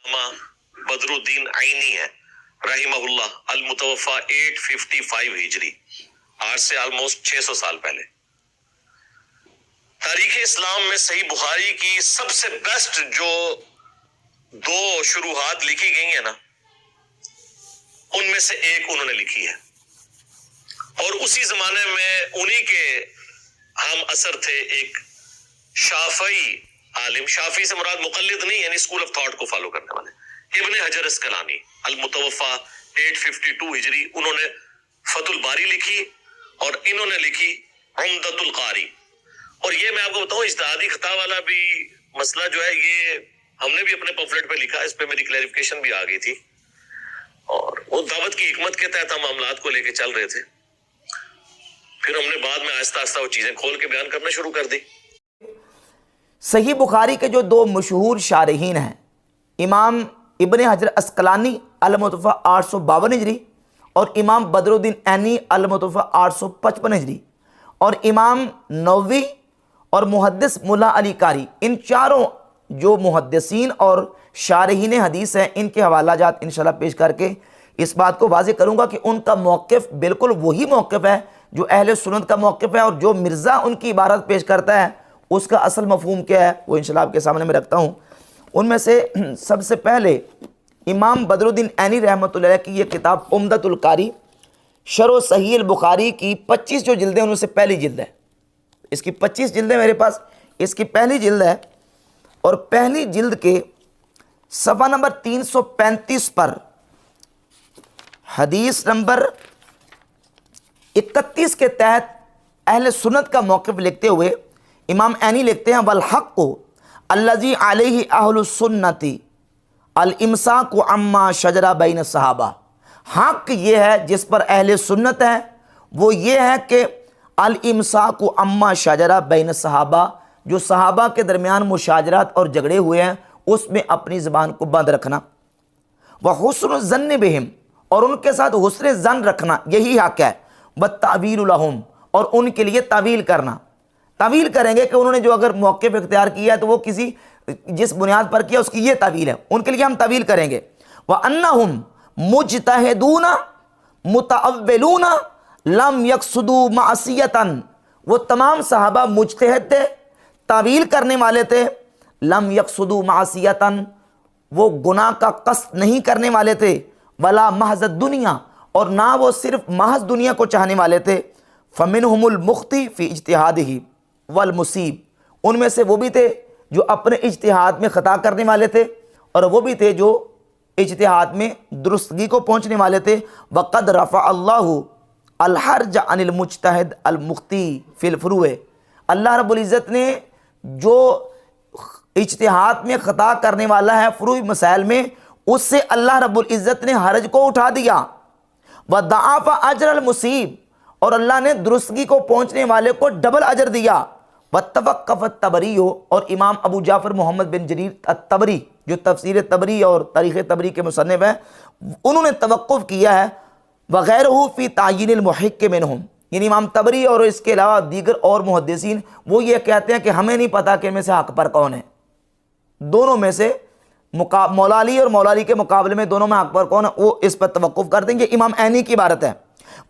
बदरुद्दीन आईनी है रहिमहुल्लाह, अल मुतवफ़ा 855 हिजरी, आज से ऑलमोस्ट 600 साल पहले। तारीख इस्लाम में सही बुखारी की सबसे बेस्ट जो दो शुरुआत लिखी गई है ना, उनमें से एक उन्होंने लिखी है, और उसी जमाने में उन्हीं के हम असर थे एक शाफी आलिम, शाफी से मुराद मुकल्लिद नहीं, यानी स्कूल ऑफ थॉट को फॉलो करने वाले, इब्ने हजर अस्कलानी, अल मुतवफ़ा 852 हिजरी, उन्होंने फतुल बारी लिखी और इन्होंने लिखी उम्दतुल कारी। और ये मैं आपको बताऊं, इज्तिहादी खता वाला भी मसला जो है ये हमने भी अपने पम्फलेट पे लिखा, इस पे मेरी क्लैरिफिकेशन भी आ गई थी, और वो दावत की हिकमत के तहत हम मामलात को लेके चल रहे थे। फिर हमने बाद में आहिस्ता आहिस्ता वो चीजें खोल के बयान करना शुरू कर दी। सही बुखारी के जो दो मशहूर शारहीन हैं, इमाम इब्ने हजर अस्कलानी अल मुतवफ़ा 852 हिजरी और इमाम बदरुद्दीन ऐनी अल मुतवफ़ा 855 हिजरी, और इमाम नववी और मुहद्दिस मुल्ला अली कारी, इन चारों जो मुहद्दिसीन और शारहीन हदीस हैं, इनके हवाला जात इंशाल्लाह पेश करके इस बात को वाज़ेह करूँगा कि उनका मौक़िफ़ बिल्कुल वही मौक़िफ़ है जो अहले सुन्नत का मौक़िफ़ है, और जो मिर्ज़ा उनकी इबारत पेश करता है उसका असल मफ़हूम क्या है वो इंशाल्लाह आपके सामने मैं रखता हूँ। उनमें से सबसे पहले इमाम बदरुद्दीन ऐनी रहमतुल्लाह अलैह की ये किताब उम्दतुल कारी शरह सहीह बुखारी की 25 जो जिल्दें उनमें से पहली जिल्द है। इसकी 25 जिल्दें मेरे पास, इसकी पहली जिल्द है, और पहली जिल्द के सफ़ा नंबर 335 पर हदीस नंबर 31 के तहत अहले सुन्नत का मौक़िफ़ लिखते हुए इमाम ऐनी लिखते हैं, वल हक़्क़ु अल्लज़ी अलैहि अहलुस सुन्नति अल इमसाकु अम्मा शजरा बैन सहाबा। हक़ ये है जिस पर अहले सुन्नत है, वो ये है कि अल इमसाकु अम्मा शजरा बैन सहाबा, जो सहाबा के दरमियान मुशाजरात और झगड़े हुए हैं उसमें अपनी ज़बान को बंद रखना, व हुस्न ज़न्न बिहिम, और उनके साथ हुस्न ज़न रखना, यही हक़ है, व तावील लहुम, और उनके लिए तावील करना। तावील करेंगे कि उन्होंने जो अगर मौक़िफ़ इख्तियार किया है तो वो किसी जिस बुनियाद पर किया उसकी ये तावील है, उनके लिए हम तावील करेंगे। व अन्नहुम मुज्तहिदूना मुतअव्विलूना लम यक़सुदू मासियतन, वो तमाम सहाबा मुज्तहिद थे, तावील करने वाले थे, लम यक़सुदू मासियतन, वो गुनाह का कस्द नहीं करने वाले थे, वला महज़ दुनिया, और ना वो सिर्फ महज दुनिया को चाहने वाले थे। फ़मिनहुमुल मुख्ती फ़ी इज्तिहादिही वल मुसीब, उनमें से वो भी थे जो अपने इज्तिहाद में ख़ता करने वाले थे, और वो भी थे जो इज्तिहाद में दुरुस्तगी को पहुँचने वाले थे। वक़द रफ़ा अल्लाहु अल हर्ज अनिल मुज्तहिद अल मुख्ती फ़िल फ़ुरूए, अल्लाह रब्बुल इज़्ज़त ने जो इज्तिहाद में ख़ता करने वाला है फ़ुरूई मसाइल में, उससे अल्लाह रब्बुल इज़्ज़त ने हर्ज को उठा दिया। व दआफ़ अजर अल मुसीब, और अल्लाह ने दुरुस्तगी को पहुँचने वाले को डबल अजर दिया। व तवक्क़फ़ तबरी हो, और इमाम अबू जाफ़र मोहम्मद बिन जरीर तबरी जो तफसीर तबरी और तारीख़ तबरी के मुसन्निफ़ हैं, उन्होंने तवक्कुफ़ किया है वग़ैरहु फ़ी तायीनिल मुहिक्क मिनहुम, यानी इमाम तबरी और इसके अलावा दीगर और मुहद्दिसीन वो ये कहते हैं कि हमें नहीं पता कि इनमें से हक़ पर कौन है। दोनों में से मौला अली और मौला अली के मुकाबले में दोनों में हक़ पर कौन है वो इस पर तवक्कुफ़ कर देंगे। इमाम ऐनी की इबारत है।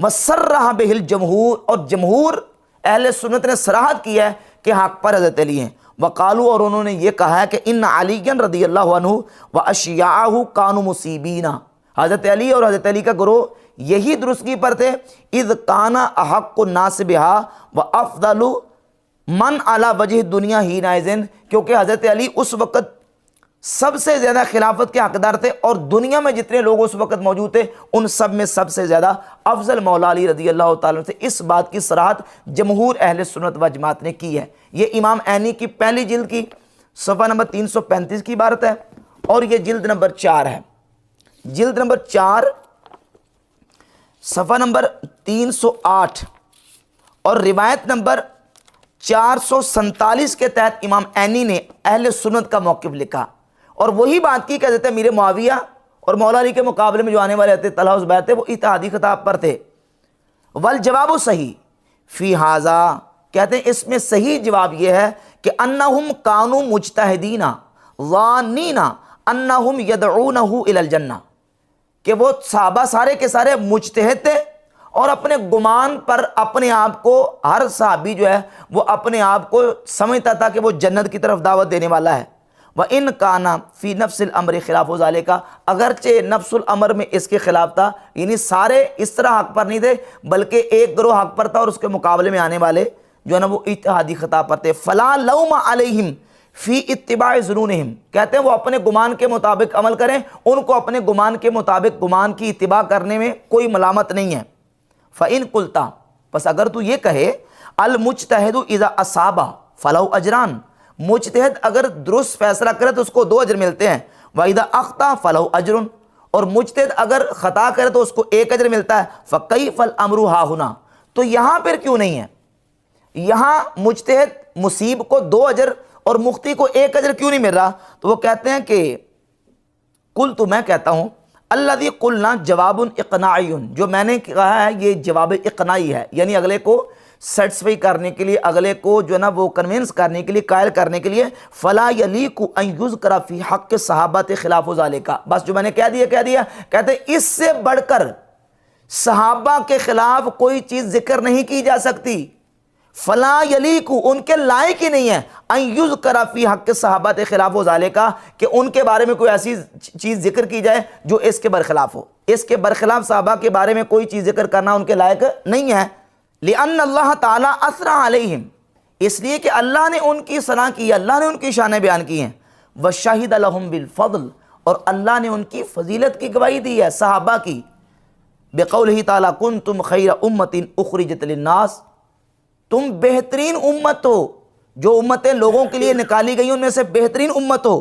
वसर्रह बिहिल जमहूर, और जमहूर अहले सुन्नत ने सराहत किया है कि हक़ पर हज़रत अली हैं। वक़ालू, और उन्होंने ये कहा है कि इन्न अलीयन रज़ियल्लाहु अन्हु व अशियाहु कानु मुसीबीना, हज़रत अली और हज़रत अली का गुरोह यही दुरुस्तगी पर थे। इज़ काना अहक्कुन नास बिहा व अफ़ज़लु मन अला वजह दुनिया ही नाइज़िन, क्योंकि हज़रत अली उस वक़्त सबसे ज़्यादा खिलाफत के हकदार थे, और दुनिया में जितने लोग उस वक़्त मौजूद थे उन सब में सबसे ज़्यादा अफजल मौला अली रज़ियल्लाहु ताला से। इस बात की सराहत जमहूर अहले सुन्नत व जमात ने की है। ये इमाम ऐनी की पहली जिल्द की सफ़ा नंबर 335 की इबारत है, और ये जिल्द नंबर 4 है। जिल्द नंबर 4 सफ़ा नंबर 308 और रिवायत नंबर 447 के तहत इमाम ऐनी ने अहले सुन्नत का मौक़िफ़ लिखा, और वही बात की कहते थे मीर मुआविया और मौला अली के मुकाबले में जो आने वाले थे तलहा ज़ुबैर थे, वो इत्तेहादी खिताब पर थे। वल जवाब सही फ़ी हाज़ा, कहते हैं इसमें सही जवाब यह है कि अन्नहुम कानू मुज्तहिदीना ज़ान्नीना अन्नहुम यदऊनहु इलल जन्नह, कि वो सहाबा सारे के सारे मुज्तहिद थे और अपने गुमान पर अपने आप को, हर सहाबी जो है वो अपने आप को समझता था कि वो जन्नत की तरफ दावत देने वाला है। व इन काना फ़ी नफ्सिल अमर खिलाफ हो ज़ालिका, अगरचे नफ्सुल अमर में इसके खिलाफ था, यानी सारे इस तरह हक पर नहीं थे, बल्कि एक गिरोह हक पर था और उसके मुकाबले में आने वाले जो है ना वो इत्तेहादी खता पर थे। फ़ला लौम अलैहिम फ़ी इत्तिबाए ज़ुनूनिहिम, कहते हैं वो अपने गुमान के मुताबिक अमल करें, उनको अपने गुमान के मुताबिक गुमान की इत्तिबा करने में कोई मलामत नहीं है। फ़इन कुल्ता, बस अगर तू ये कहे अल मुज्तहिदु इज़ा असाबा फ़लहु अजरान, मुज्तहिद अगर दुरुस्त फैसला करे तो उसको 2 अजर मिलते हैं। व इज़ा अख्ता फ़लहु अजरुन, और मुज्तहिद अगर ख़ता करे तो उसको 1 अजर मिलता है। फ़कैफ़ल अमरु हाहुना, तो यहाँ पर क्यों नहीं है? यहाँ मुज्तहिद मुसीब को 2 अजर और मुख्ती को 1 अजर क्यों नहीं मिल रहा? तो वो कहते हैं कि कुल, तो मैं कहता हूँ अल्लज़ी कुलना जवाबुन इक़नाइयुन, जो मैंने कहा है ये जवाब इक़नाई है, यानी अगले को सेटिस्फाई करने के लिए, अगले को जो है ना वो कन्विंस करने के लिए, कायल करने के लिए। फ़ला यलीकु अन युज़करा फ़ी हक़्क़ि सहाबत खिलाफ़ु ज़ालिका, बस जो मैंने कह दिया। कहते इससे बढ़कर सहाबा के खिलाफ कोई चीज़ जिक्र नहीं की जा सकती। फ़ला यलीकु, उनके लायक ही नहीं है, अन युज़करा फ़ी हक़्क़ि सहाबत खिलाफ़ ज़ालिका, कि उनके बारे में कोई ऐसी चीज़ जिक्र की जाए जो इसके बरखिलाफ़ हो। इसके बरखिलाफ़ सहाबा के बारे में कोई चीज़ जिक्र करना उनके लायक नहीं है। लिअन्न अल्लाह ताला असरा अलैहिम, इसलिए कि अल्लाह ने उनकी सना की, अल्लाह ने उनकी शान बयान की हैं। व शाहिद लहुम बिल फ़ज़ल, और अल्लाह ने उनकी फजीलत की गवाही दी है सहाबा की। बिक़ौलिही ताला कुन्तुम खैरा उम्मतिन उख़रिजत लिन्नास, तुम बेहतरीन उम्मत हो, जो उम्मतें लोगों के लिए निकाली गई उनमें से बेहतरीन उम्मत हो।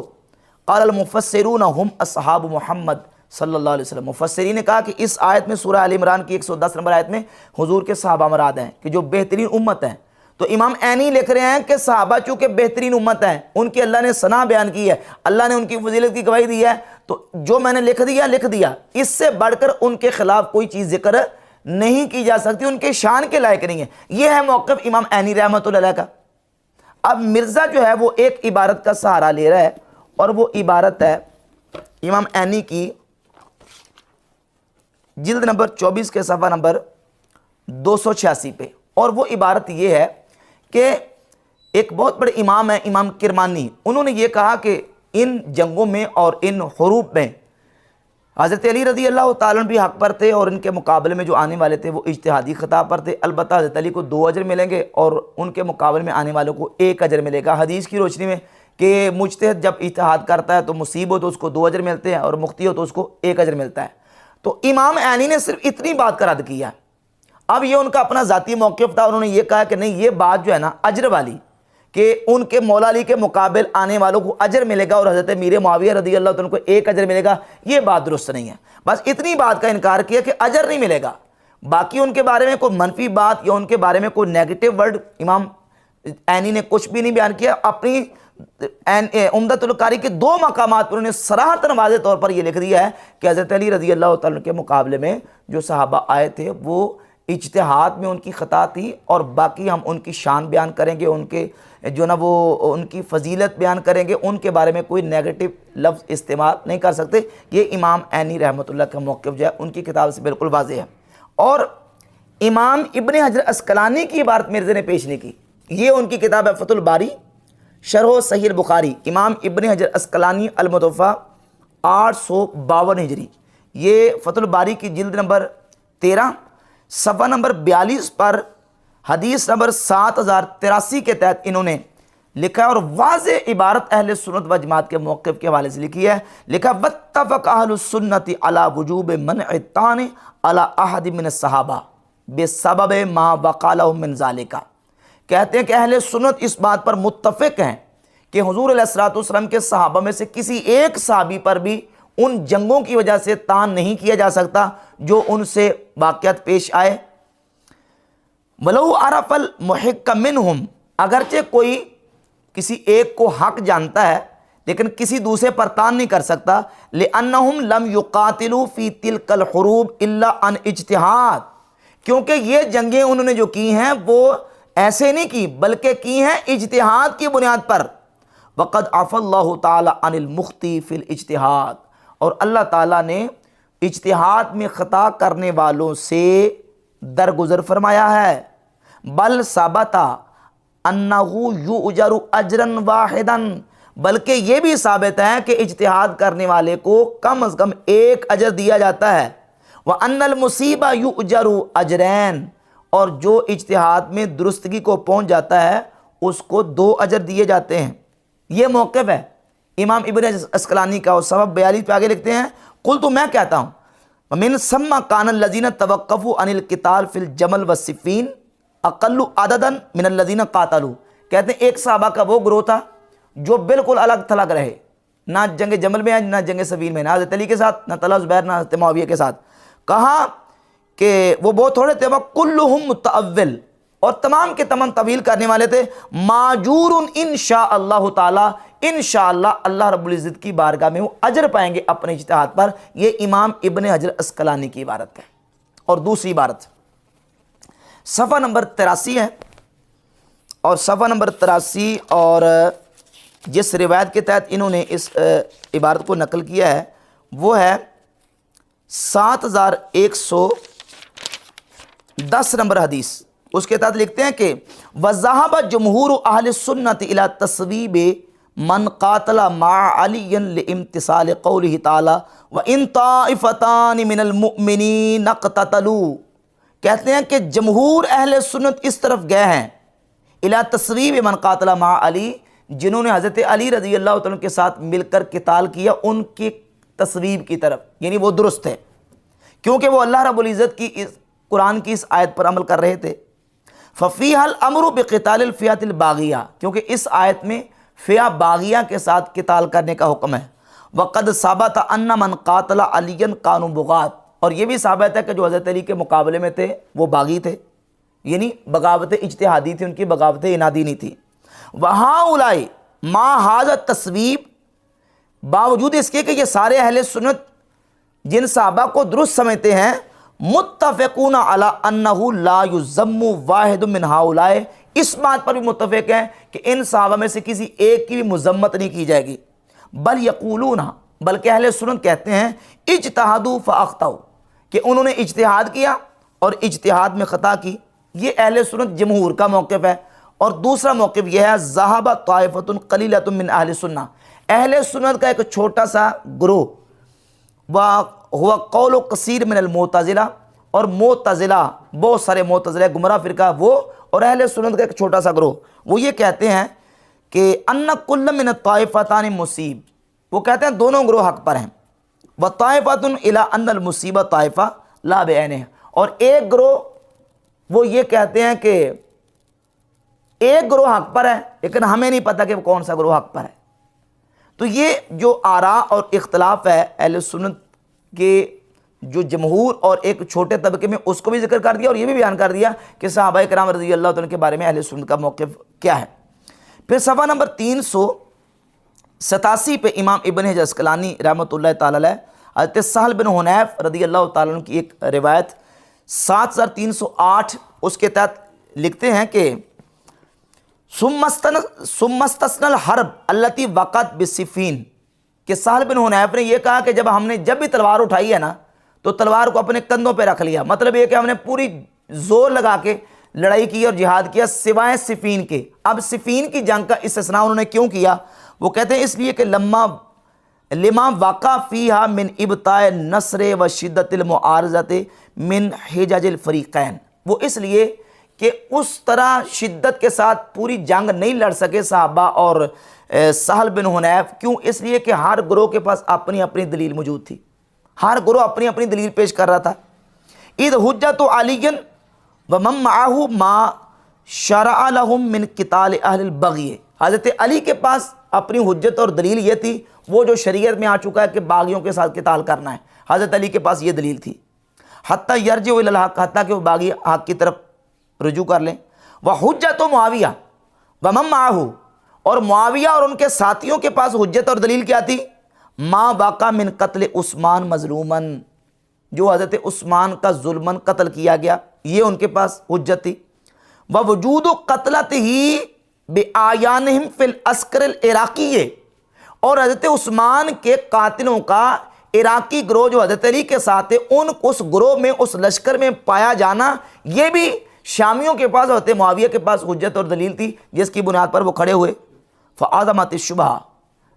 क़ाल मुफ़स्सिरून हुम अस्हाब मुहम्मद सल्लल्लाहु अलैहि वसल्लम, मुफ़स्सिरीन ने कहा कि इस आयत में सूरह आल इमरान की 110 नंबर आयत में हुजूर के सहाबा मराद हैं कि जो बेहतरीन उम्मत हैं। तो इमाम ऐनी लिख रहे हैं कि सहाबा चूँकि बेहतरीन उम्मत हैं, उनकी अल्लाह ने सना बयान की है, अल्लाह ने उनकी फजीलत की गवाही दी है, तो जो मैंने लिख दिया, इससे बढ़कर उनके खिलाफ कोई चीज़ जिक्र नहीं की जा सकती, उनके शान के लायक नहीं है। यह है मौक़िफ़ इमाम ऐनी रहमतुल्लाह अलैह का। अब मिर्ज़ा जो है वो एक इबारत का सहारा ले रहा है, और वो इबारत है इमाम ऐनी की जिल्द नंबर 24 के सफ़ा नंबर 286 पे। और वो इबारत ये है कि एक बहुत बड़े इमाम है, इमाम किरमानी, उन्होंने ये कहा कि इन जंगों में और इन हुरूब में हज़रत अली रज़ी अल्लाह ताला अन्हु भी हक़ पर थे, और इनके मुकाबले में जो आने वाले थे वो इज्तिहादी ख़ता पर थे। अलबत्ता हज़रत अली को 2 अजर मिलेंगे और उनके मुकाबले में आने वालों को 1 अजर मिलेगा, हदीस की रोशनी में कि मुज्तहिद जब इज्तिहाद करता है तो मुसीब हो तो उसको 2 अजर मिलते हैं, और मुख्ती हो तो उसको 1 अजर मिलता है। तो इमाम ऐनी ने सिर्फ इतनी बात का रद्द किया। अब ये उनका अपना ज़ाती मौक़िफ़ था, उन्होंने ये कहा कि नहीं, ये बात जो है ना अजर वाली, कि उनके मौला अली के मुकाबिल आने वालों को अजर मिलेगा और हज़रत मीर मुआविया रज़ी अल्लाह तआला को 1 अजर मिलेगा, ये बात दुरुस्त नहीं है। बस इतनी बात का इनकार किया कि अजर नहीं मिलेगा। बाकी उनके बारे में कोई मनफी बात या उनके बारे में कोई नेगेटिव वर्ड इमाम ऐनी ने कुछ भी नहीं बयान किया। अपनी उम्दतुल कारी के 2 मकामात पर उन्होंने सराहतन वाज़े तौर पर यह लिख दिया है कि हज़रत अली रज़ी अल्लाह तआला के मुकाबले में जो सहाबा आए थे वो इज्तिहाद में उनकी ख़ता थी, और बाकी हम उनकी शान बयान करेंगे, उनके जो ना वो उनकी फजीलत बयान करेंगे, उनके बारे में कोई नेगेटिव लफ्ज़ इस्तेमाल नहीं कर सकते। ये इमाम ऐनी रहमतुल्लाह का मौक़िफ़ जो है उनकी किताब से बिल्कुल वाज़ेह है। और इमाम इब्न हजर अस्क़लानी की इबारत मिर्ज़ा ने पेश नहीं की, ये उनकी किताब है फ़तहुल बारी शरह सहीह बुखारी, इमाम इब्न हजर अस्क़लानी अल-मुतवफ़ा 852 हिजरी, ये फ़तहुल बारी की जिल्द नंबर 13 सफ़ा नंबर 42 पर हदीस नंबर 7083 के तहत इन्होंने लिखा है, और वाज़ेह इबारत अहले सुन्नत व जमात के मौक़िफ़ के हवाले से लिखी है। लिखा वत्तफ़क़ अहलुस सुन्नति अला वुजूब मनअ तान अला अहद मिन सहाबा बेसबब मा वक़ालहु मिन ज़ालिका। कहते हैं कि अहले सुन्नत इस बात पर मुत्तफ़िक़ हैं कि हुज़ूर अलैहिस्सलातु वस्सलाम के सहाबा में से किसी एक सहाबी पर भी उन जंगों की वजह से तान नहीं किया जा सकता जो उनसे वाक़यात पेश आए। वलौ अरफ़ल मुहिक्क मिनहुम, अगरचे कोई किसी एक को हक जानता है लेकिन किसी दूसरे पर तान नहीं कर सकता। लिअन्नहुम लम युक़ातिलू फ़ी तिलकल हुरूब इल्ला अन इज्तिहाद, क्योंकि ये जंगें उन्होंने जो की हैं वो ऐसे नहीं की बल्कि की हैं इज्तिहाद की बुनियाद पर। वक़द अफ़ल्लाहु ताला अनिल मुख्ती फ़िल इज्तिहाद, और अल्लाह ताला ने इज्तिहाद में ख़ता करने वालों से दरगुज़र फरमाया है। बल सबता अन्नहु युजरु अजरन वाहिदन, बल्कि ये भी साबित है कि इज्तिहाद करने वाले को कम से कम एक अजर दिया जाता है। व अन्नल मुसीबा युजरु अजरैन, और जो इज्तिहाद में दुरुस्तगी को पहुंच जाता है उसको 2 अजर दिए जाते हैं। ये मौक़िफ़ है इमाम इब्न अस्क़लानी का, और सबब 42 पे आगे लिखते हैं, कुल तो मैं कहता हूँ मिन सम्मा कानल लज़ीना तवक्क़फ़ु अनिल क़िताल फ़िल जमल व सिफ़ीन अक़ल्लु अददन मिनल लज़ीना क़ातलू। कहते हैं एक सहाबा का वो ग्रोह था जो बिल्कुल अलग थलग रहे, ना जंग जमल में ना जंग सफ़ीन में, ना हज़रत अली के साथ, ना तलहा ज़ुबैर, ना हज़रत मुआविया के साथ। कहा कि वो बहुत थोड़े थे, वह कुल्लुहुम मुतअव्विल, और तमाम के तमाम तवील करने वाले थे। माजूरुन इंशाअल्लाहु ताला, इंशाअल्लाह अल्लाह रब्बुल इज़्ज़त की बारगाह में वो अजर पाएंगे अपने इज्तिहाद पर। ये इमाम इब्न हजर अस्क़लानी की इबारत है। और दूसरी इबारत सफ़ा नंबर 83 है, और सफ़ा नंबर 83 और जिस रिवायत के तहत इन्होंने इस इबारत को नकल किया है वो है 7110 नंबर हदीस। उसके तहत लिखते हैं कि वज़ाहब जमहूर अहले सुन्नत इला तस्वीब मन क़ातला मा अलियन लिइम्तिसाल क़ौलिहि ताला व इन ताइफ़तान मिनल मुअमिनीन इक़ततलू। कहते हैं कि जमहूर अहले सुन्नत इस तरफ गए हैं इला तस्वीब मन क़ातला मा अली, जिन्होंने हज़रत अली रज़ी अल्लाह तआला के साथ मिलकर क़िताल किया, उनकी तस्वीब की तरफ, यानी वो दुरुस्त है क्योंकि वो अल्लाह रब्बुल इज़्ज़त की इस कुरान की इस आयत पर अमल कर रहे थे। फ़फ़ीहल अमरु बिक़ितालिल फ़ियातिल बाग़िया, क्योंकि इस आयत में फ़िया बाग़िया के साथ क़िताल करने का हुक्म है। वक़द सबत अन्न मन क़ातला अलियन कानू बुग़ात, और ये भी साबित है कि जो हज़रत अली के मुकाबले में थे वो बागी थे, यानी बगावत इज्तिहादी थी, उनकी बगावत इनादी नहीं थी। वहाँ उलाई मा हाज़ा तस्वीब, बावजूद इसके कि ये सारे अहले सुन्नत जिन सहाबा को दुरुस्त समझते हैं, मुत्तफ़िक़ून अला अन्नहु ला युज़म्मु वाहिदुम मिन हाउलाए, इस बात पर भी मुत्तफ़िक़ हैं कि इन सहाबा में से किसी एक की भी मुज़म्मत नहीं की जाएगी। बल यक़ूलूना, बल्कि अहले सुन्नत कहते हैं इज्तिहादू फ़अख़्ताऊ, कि उन्होंने इज्तिहाद किया और इज्तिहाद में ख़ता की। ये अहले सुन्नत जमहूर का मौक़िफ़ है। और दूसरा मौक़िफ़ यह है ज़हाबा ताइफ़तुन क़लीलतुन मिन अहले सुन्ना, अहले सुन्नत का एक छोटा सा ग्रोह, वह हुआ कौल कसीर मिनल मोतज़िला, और मोतज़िला बहुत सारे मोतज़िला गुमराह फ़िरका वो, और अहले सुन्नत का एक छोटा सा ग्रोह वो ये कहते हैं कि अन्ना कुल्ल मिन ताइफ़तानि मुसीब, वो कहते हैं दोनों ग्रोह हक़ पर हैं। व ताइफ़तुन इला अन्नल मुसीबत ताइफ़ा ला बेअैनिहा, और एक ग्रोह वो ये कहते हैं कि एक ग्रोह हक़ पर है लेकिन हमें नहीं पता कि कौन सा ग्रोह हक़ पर है। तो ये जो आरा और इख्तलाफ है अहले सुन्नत के, जो जमहूर और एक छोटे तबके में, उसको भी जिक्र कर दिया, और ये भी बयान कर दिया कि सहाबा किराम रज़ी अल्लाह तआला के बारे में अहले सुन्नत का मौक़िफ़ क्या है। फिर सफ़ा नंबर 387 पे इमाम इब्न हजर अस्क़लानी रहमतुल्लाह ताला अलैह हज़रत सहल बिन हुनैफ रज़ी अल्लाह ताला अन्हु की एक रिवायत 7308 उसके तहत लिखते हैं कि सुम्मस्तस्नल हर्ब अल्लती वक़त बिसिफ़ीन, कि सहल बिन हुनैफ ने यह कहा कि जब भी तलवार उठाई है ना तो तलवार को अपने कंधों पे रख लिया, मतलब ये कि हमने पूरी जोर लगा के लड़ाई की और जिहाद किया सिवाय सिफ़ीन के। अब सिफ़ीन की जंग का इस्तिस्ना उन्होंने क्यों किया? वो कहते हैं इसलिए कि लिमा वाक़ा फ़ीहा मिन इब्ताए नस्र व शिद्दतिल मुआरज़ति मिन हिजजिल फ़रीक़ैन, वो इसलिए कि उस तरह शिद्दत के साथ पूरी जंग नहीं लड़ सके सहाबा और सहल बिन हुनैफ। क्यों? इसलिए कि हर ग्रोह के पास अपनी अपनी दलील मौजूद थी, हर ग्रोह अपनी अपनी दलील पेश कर रहा था। इद हुज्जतु अलियन व मम माहू मा शरअ लहुम मिन क़िताल अहलिल बग़ी, हज़रत अली के पास अपनी हुज्जत और दलील ये थी, वो जो शरीयत में आ चुका है कि बागियों के साथ क़िताल करना है, हज़रत अली के पास ये दलील थी। हत्ता यरजिउ इलल हक़, हत्ता कि वो बागी हक़ की तरफ रुजू कर लें। व हुज्जतु मुआविया व मम माहू, और मुआविया और उनके साथियों के पास हुज्जत और दलील क्या थी? मा वाक़ा मिन कत्ल उस्मान मजलूमन, जो हज़रत उस्मान का जुल्मन कत्ल किया गया, ये उनके पास हुज्जत थी। व वजूद क़त्लत ही बेआयानहिम फिल अस्कर इराकी, और हज़रत उस्मान के कातिलों का इराकी ग्रोह जो हज़रत अली के साथ है उस ग्रोह में, उस लश्कर में पाया जाना, ये भी शामियों के पास, हज़रत मुआविया के पास हुज्जत और दलील थी जिसकी बुनियाद पर वो खड़े हुए। फ़आज़मत शुबहा,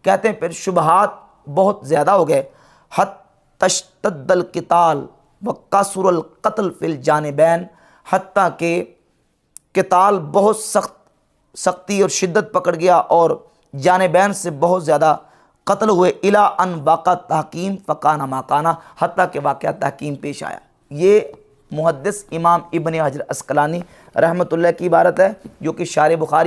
कहते हैं फिर शुबहात बहुत ज़्यादा हो गए। हत्तशतद्दल क़िताल व कसुरल क़त्ल फिल जानिबैन, हत्ता के क़िताल बहुत सख्ती और शिद्दत पकड़ गया और जानिबैन से बहुत ज़्यादा कत्ल हुए। इला अन वाक़ा तहकीम फ़काना माकाना, हत्ता के वाक़या तहकीम पेश आया। ये मुहद्दिस इमाम इब्न हजर अस्क़लानी रहमतुल्लाह की इबारत है जो कि शार बुखारी